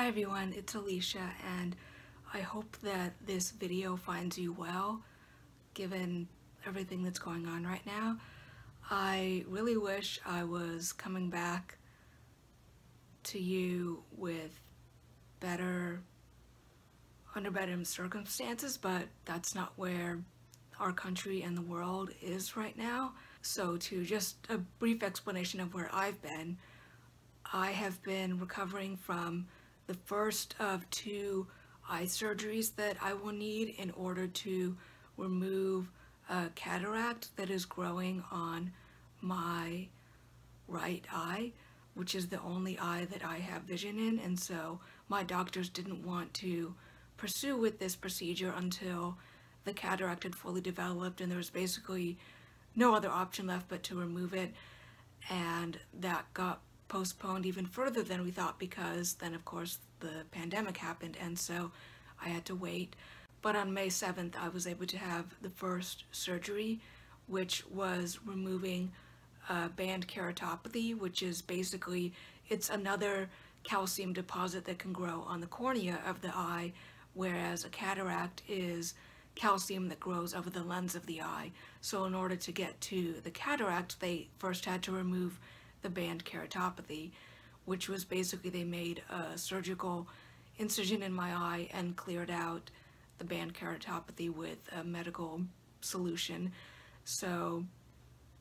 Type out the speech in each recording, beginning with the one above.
Hi everyone, it's Alicia, and I hope that this video finds you well, given everything that's going on right now. I really wish I was coming back to you with under better circumstances, but that's not where our country and the world is right now. So to just a brief explanation of where I've been, I have been recovering from the first of two eye surgeries that I will need in order to remove a cataract that is growing on my right eye, which is the only eye that I have vision in, and so my doctors didn't want to pursue with this procedure until the cataract had fully developed and there was basically no other option left but to remove it, and that got postponed even further than we thought because then of course the pandemic happened, and so I had to wait. But on May 7th I was able to have the first surgery, which was removing band keratopathy, which is basically, it's another calcium deposit that can grow on the cornea of the eye, whereas a cataract is calcium that grows over the lens of the eye. So in order to get to the cataract, they first had to remove the band keratopathy, which was basically they made a surgical incision in my eye and cleared out the band keratopathy with a medical solution. So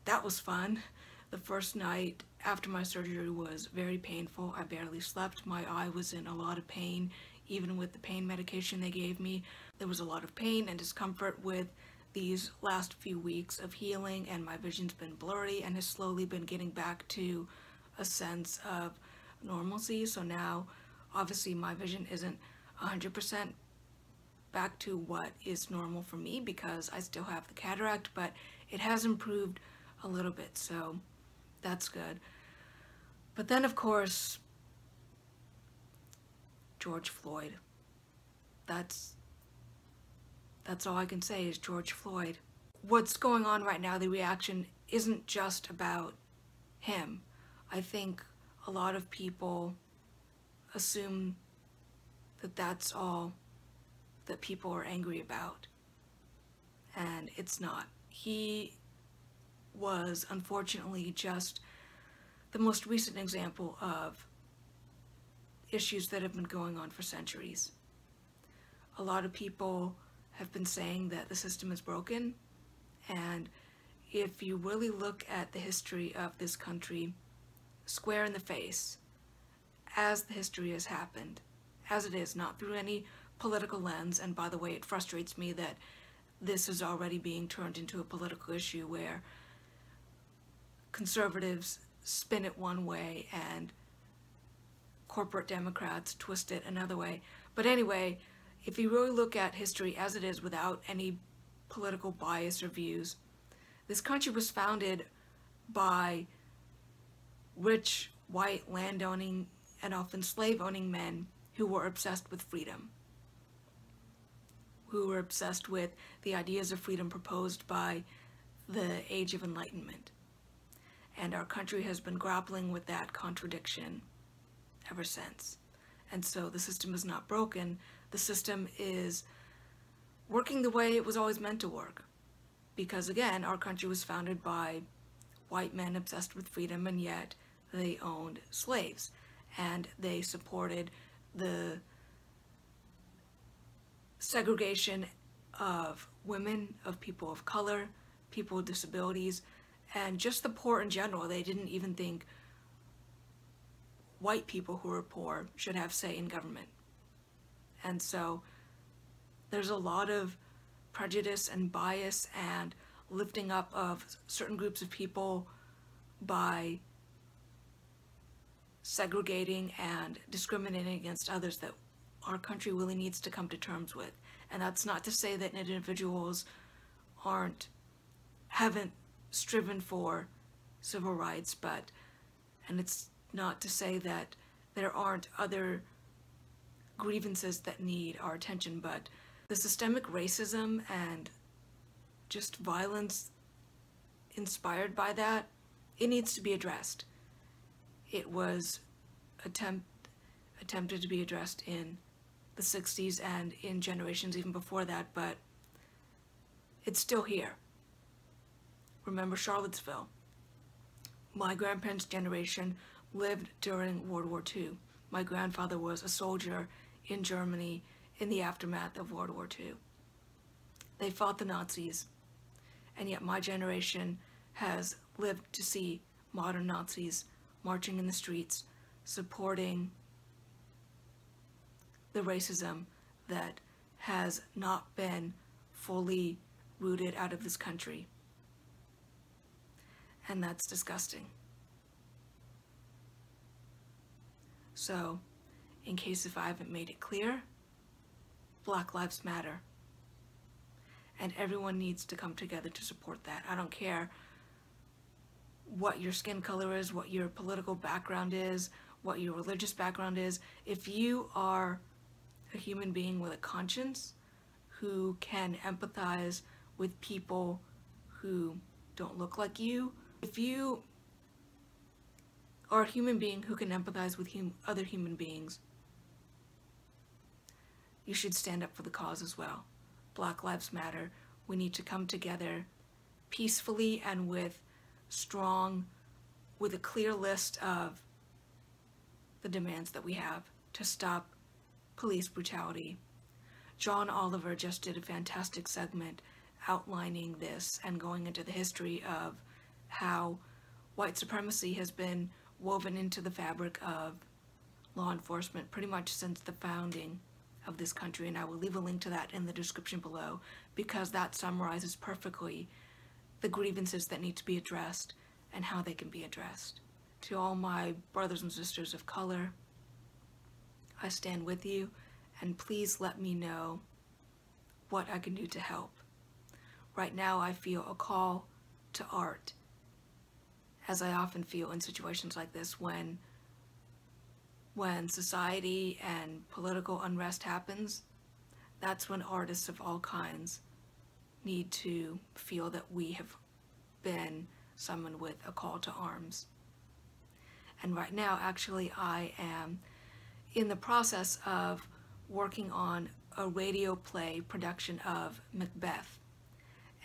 that was fun. The first night after my surgery was very painful. I barely slept. My eye was in a lot of pain. Even with the pain medication they gave me, there was a lot of pain and discomfort with these last few weeks of healing, and my vision's been blurry and has slowly been getting back to a sense of normalcy. So now obviously my vision isn't 100% back to what is normal for me because I still have the cataract, but it has improved a little bit, so that's good. But then of course George Floyd, that's all I can say is George Floyd. What's going on right now, the reaction isn't just about him. I think a lot of people assume that that's all that people are angry about, and it's not. He was unfortunately just the most recent example of issues that have been going on for centuries. A lot of people have been saying that the system is broken, and if you really look at the history of this country square in the face, as the history has happened, as it is, not through any political lens, and by the way, it frustrates me that this is already being turned into a political issue where conservatives spin it one way and corporate Democrats twist it another way. But anyway, if you really look at history as it is without any political bias or views, this country was founded by rich, white, landowning, and often slave-owning men who were obsessed with freedom, who were obsessed with the ideas of freedom proposed by the Age of Enlightenment. And our country has been grappling with that contradiction ever since. And so the system is not broken. The system is working the way it was always meant to work. Because again, our country was founded by white men obsessed with freedom, and yet they owned slaves. And they supported the segregation of women, of people of color, people with disabilities, and just the poor in general. They didn't even think white people who were poor should have say in government. And so there's a lot of prejudice and bias and lifting up of certain groups of people by segregating and discriminating against others that our country really needs to come to terms with. And that's not to say that individuals haven't striven for civil rights, and it's not to say that there aren't other grievances that need our attention, but the systemic racism and just violence inspired by that, it needs to be addressed. It was attempted to be addressed in the 60s and in generations even before that, but it's still here. Remember Charlottesville. My grandparents' generation lived during World War II. My grandfather was a soldier in Germany in the aftermath of World War II. They fought the Nazis, and yet my generation has lived to see modern Nazis marching in the streets, supporting the racism that has not been fully rooted out of this country. And that's disgusting. So, in case if I haven't made it clear, Black Lives Matter. And everyone needs to come together to support that. I don't care what your skin color is, what your political background is, what your religious background is. If you are a human being with a conscience who can empathize with people who don't look like you, if you are a human being who can empathize with other human beings, you should stand up for the cause as well. Black Lives Matter. We need to come together peacefully and with a clear list of the demands that we have to stop police brutality. John Oliver just did a fantastic segment outlining this and going into the history of how white supremacy has been woven into the fabric of law enforcement pretty much since the founding of this country, and I will leave a link to that in the description below because that summarizes perfectly the grievances that need to be addressed and how they can be addressed. To all my brothers and sisters of color, I stand with you, and please let me know what I can do to help. Right now I feel a call to art, as I often feel in situations like this when society and political unrest happens. That's when artists of all kinds need to feel that we have been summoned with a call to arms. And right now, actually, I am in the process of working on a radio play production of Macbeth.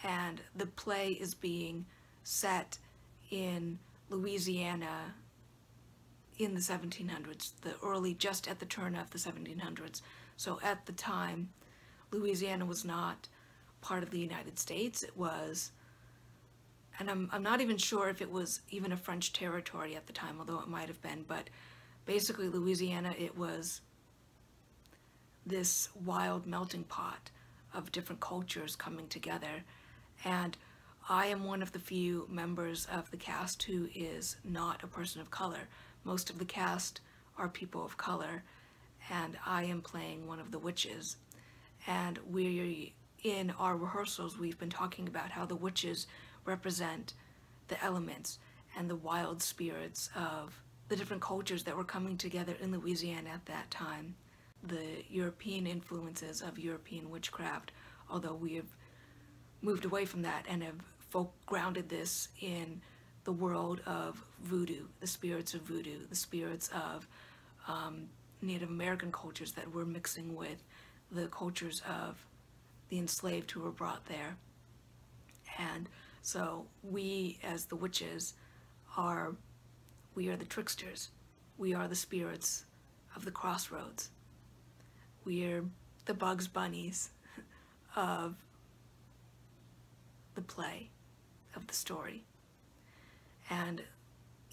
And the play is being set in Louisiana in the 1700s, just at the turn of the 1700s. So at the time, Louisiana was not part of the United States. It was, and I'm not even sure if it was even a French territory at the time, although it might have been, but basically Louisiana, it was this wild melting pot of different cultures coming together. And I am one of the few members of the cast who is not a person of color. Most of the cast are people of color, and I am playing one of the witches. And in our rehearsals, we've been talking about how the witches represent the elements and the wild spirits of the different cultures that were coming together in Louisiana at that time. The European influences of European witchcraft, although we have moved away from that and have grounded this in the world of voodoo, the spirits of voodoo, the spirits of Native American cultures that were mixing with the cultures of the enslaved who were brought there. And so we, as the witches, we are the tricksters. We are the spirits of the crossroads. We are the Bugs Bunnies of the play, of the story. And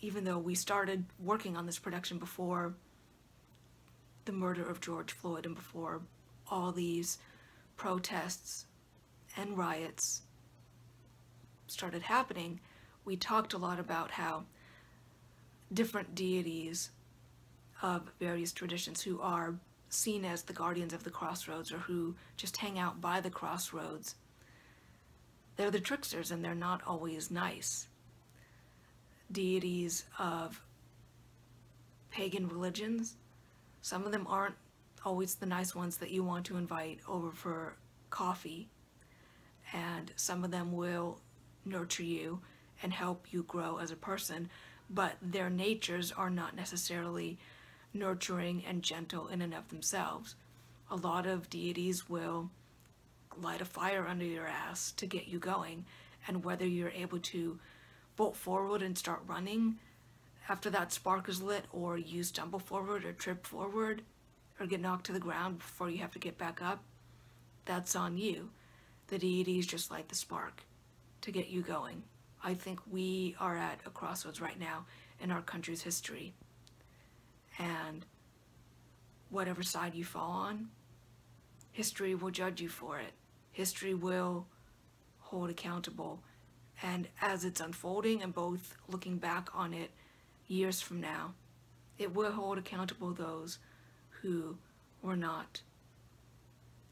even though we started working on this production before the murder of George Floyd and before all these protests and riots started happening, we talked a lot about how different deities of various traditions who are seen as the guardians of the crossroads or who just hang out by the crossroads, they're the tricksters and they're not always nice. Deities of pagan religions, some of them aren't always the nice ones that you want to invite over for coffee, and some of them will nurture you and help you grow as a person, but their natures are not necessarily nurturing and gentle in and of themselves. A lot of deities will light a fire under your ass to get you going, and whether you're able to bolt forward and start running after that spark is lit, or you stumble forward or trip forward or get knocked to the ground before you have to get back up, that's on you. The deities just light the spark to get you going. I think we are at a crossroads right now in our country's history, and whatever side you fall on, history will judge you for it. History will hold accountable, and as it's unfolding and both looking back on it years from now, it will hold accountable those who were not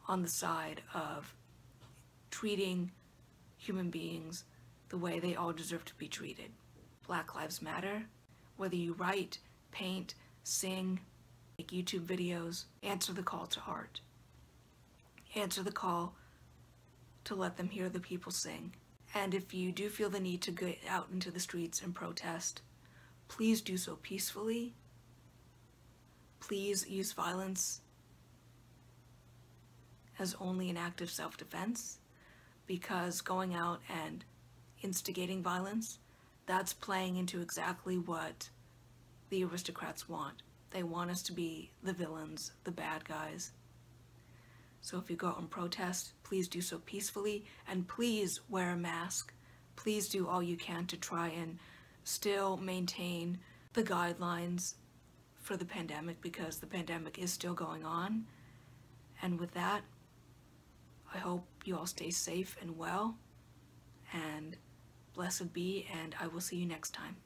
on the side of treating human beings the way they all deserve to be treated. Black Lives Matter. Whether you write, paint, sing, make YouTube videos, answer the call to art. Answer the call to let them hear the people sing. And if you do feel the need to get out into the streets and protest, please do so peacefully. Please use violence as only an act of self-defense, because going out and instigating violence, that's playing into exactly what the aristocrats want. They want us to be the villains, the bad guys. So if you go out and protest, please do so peacefully, and please wear a mask. Please do all you can to try and still maintain the guidelines for the pandemic, because the pandemic is still going on. And with that, I hope you all stay safe and well, and blessed be, and I will see you next time.